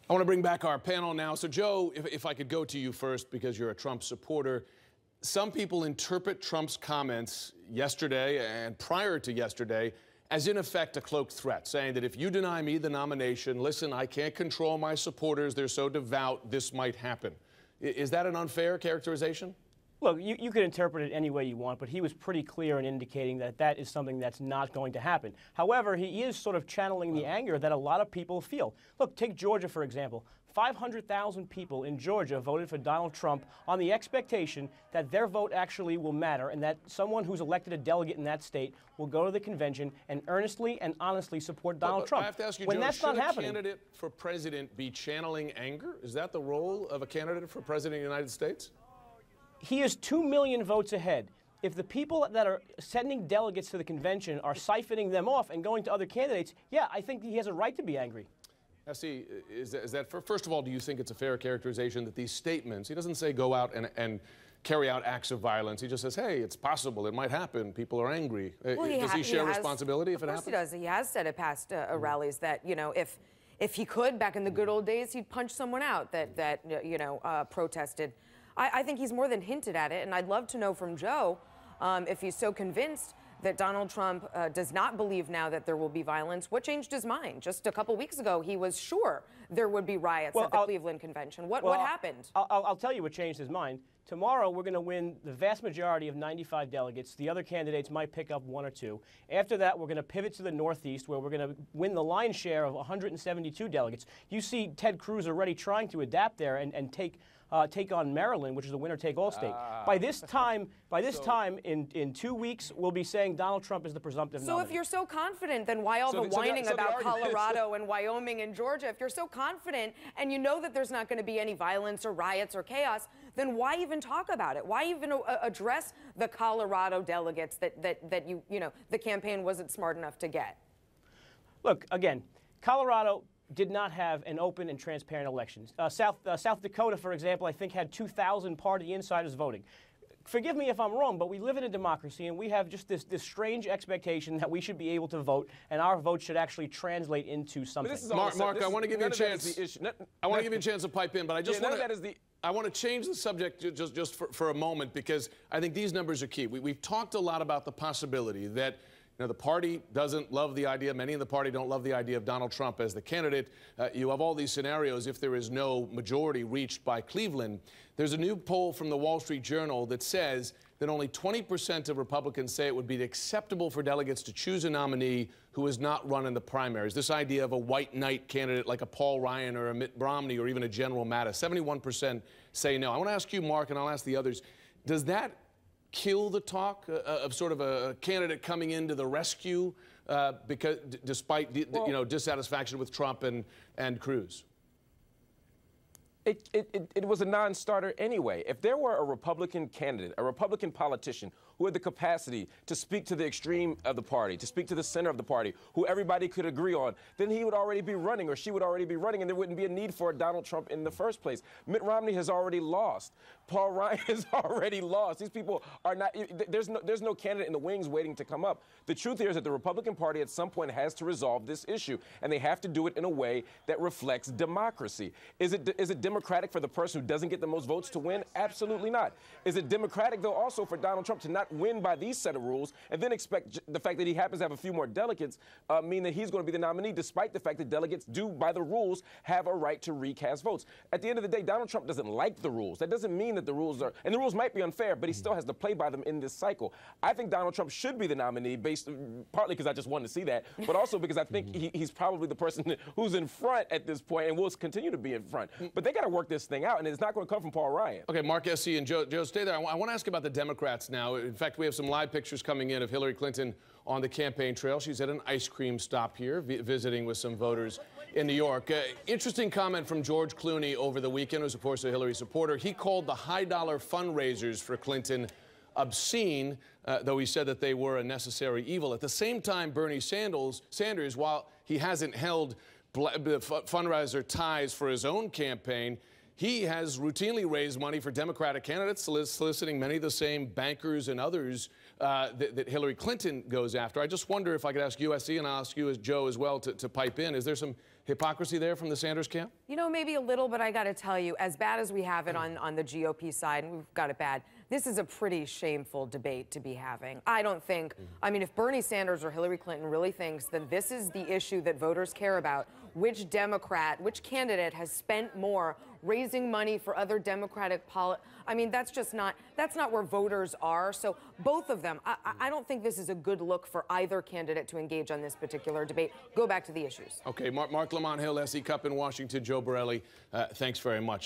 I want to bring back our panel now. So, Joe, if I could go to you first because you're a Trump supporter. Some people interpret Trump's comments yesterday and prior to yesterday as, in effect, a cloaked threat, saying that if you deny me the nomination, listen, I can't control my supporters. They're so devout, this might happen. Is that an unfair characterization? Look, you could interpret it any way you want, but he was pretty clear in indicating that that is something that's not going to happen. However, he is sort of channeling the anger that a lot of people feel. Look, take Georgia, for example. 500,000 people in Georgia voted for Donald Trump on the expectation that their vote actually will matter and that someone who's elected a delegate in that state will go to the convention and earnestly and honestly support Donald Trump. I have to ask you, when Joe, that's not should a happening, candidate for president be channeling anger? Is that the role of a candidate for president of the United States? He is 2 million votes ahead. If the people that are sending delegates to the convention are siphoning them off and going to other candidates, yeah, I think he has a right to be angry. Now, see, first of all, do you think it's a fair characterization that these statements, he doesn't say go out and carry out acts of violence. He just says, hey, it's possible, it might happen, people are angry. Well, does he share responsibility if it happens? Of course he does. He has said at past rallies that, you know, if he could, back in the good old days, he'd punch someone out that protested. I think he's more than hinted at it, and I'd love to know from Joe if he's so convinced that Donald Trump does not believe now that there will be violence. What changed his mind? Just a couple weeks ago, he was sure there would be riots at the Cleveland convention. What happened? I'll tell you what changed his mind. Tomorrow, we're going to win the vast majority of 95 delegates. The other candidates might pick up 1 or 2. After that, we're going to pivot to the Northeast, where we're going to win the lion's share of 172 delegates. You see Ted Cruz already trying to adapt there and take on Maryland, which is a winner-take-all state. By this time, in 2 weeks, we'll be saying Donald Trump is the presumptive nominee. So if you're so confident, then why all the whining about Colorado and Wyoming and Georgia? If you're so confident and you know that there's not going to be any violence or riots or chaos, then why even talk about it? Why even address the Colorado delegates that the campaign wasn't smart enough to get? Look, again, Colorado did not have an open and transparent election. South Dakota, for example, I think had 2,000 party insiders voting. Forgive me if I'm wrong, but we live in a democracy, and we have just this strange expectation that we should be able to vote, and our vote should actually translate into something. Mark, I want to give you a chance. I want to give you a chance to pipe in, but I just want to. I want to change the subject just for a moment because I think these numbers are key. We've talked a lot about the possibility that the party doesn't love the idea. Many in the party don't love the idea of Donald Trump as the candidate. You have all these scenarios if there is no majority reached by Cleveland. There's a new poll from the Wall Street Journal that says that only 20% of Republicans say it would be acceptable for delegates to choose a nominee who has not run in the primaries. This idea of a white knight candidate like a Paul Ryan or a Mitt Romney or even a General Mattis. 71% say no. I want to ask you, Mark, and I'll ask the others, does that kill the talk of sort of a candidate coming into the rescue because despite dissatisfaction with Trump and Cruz? It was a non-starter anyway. If there were a Republican candidate, a Republican politician who had the capacity to speak to the extreme of the party, to speak to the center of the party, who everybody could agree on, then he would already be running or she would already be running, and there wouldn't be a need for Donald Trump in the first place. Mitt Romney has already lost. Paul Ryan has already lost. These people are not, there's no candidate in the wings waiting to come up. The truth here is that the Republican Party at some point has to resolve this issue, and they have to do it in a way that reflects democracy. Is it democratic for the person who doesn't get the most votes to win? Absolutely not. Is it democratic, though, also for Donald Trump to not win by these set of rules and then expect the fact that he happens to have a few more delegates mean that he's going to be the nominee, despite the fact that delegates do, by the rules, have a right to recast votes? At the end of the day, Donald Trump doesn't like the rules. That doesn't mean that the rules are, and the rules might be unfair, but he still has to play by them in this cycle. I think Donald Trump should be the nominee, partly because I just wanted to see that, but also because I think he's probably the person who's in front at this point and will continue to be in front. But they got to work this thing out, and it's not going to come from Paul Ryan. Okay, Mark Essie and Joe, stay there. I want to ask about the Democrats now. In fact, we have some live pictures coming in of Hillary Clinton on the campaign trail. She's at an ice cream stop here, visiting with some voters in New York. Interesting comment from George Clooney over the weekend, who's, of course, a Hillary supporter. He called the high-dollar fundraisers for Clinton obscene, though he said that they were a necessary evil. At the same time, Bernie Sanders, while he hasn't held fundraiser ties for his own campaign, he has routinely raised money for Democratic candidates, soliciting many of the same bankers and others that Hillary Clinton goes after. I just wonder if I could ask USC, and I'll ask you, as Joe, as well, to pipe in. Is there some hypocrisy there from the Sanders camp? You know, maybe a little, but I got to tell you, as bad as we have it on the GOP side, and we've got it bad, this is a pretty shameful debate to be having. I don't think, I mean, if Bernie Sanders or Hillary Clinton really thinks that this is the issue that voters care about, which Democrat, which candidate has spent more raising money for other Democratic I mean, that's not where voters are. So both of them, I don't think this is a good look for either candidate to engage on this particular debate. Go back to the issues. Okay, Mark Lamont Hill, SE Cup in Washington, Joe Borelli, thanks very much.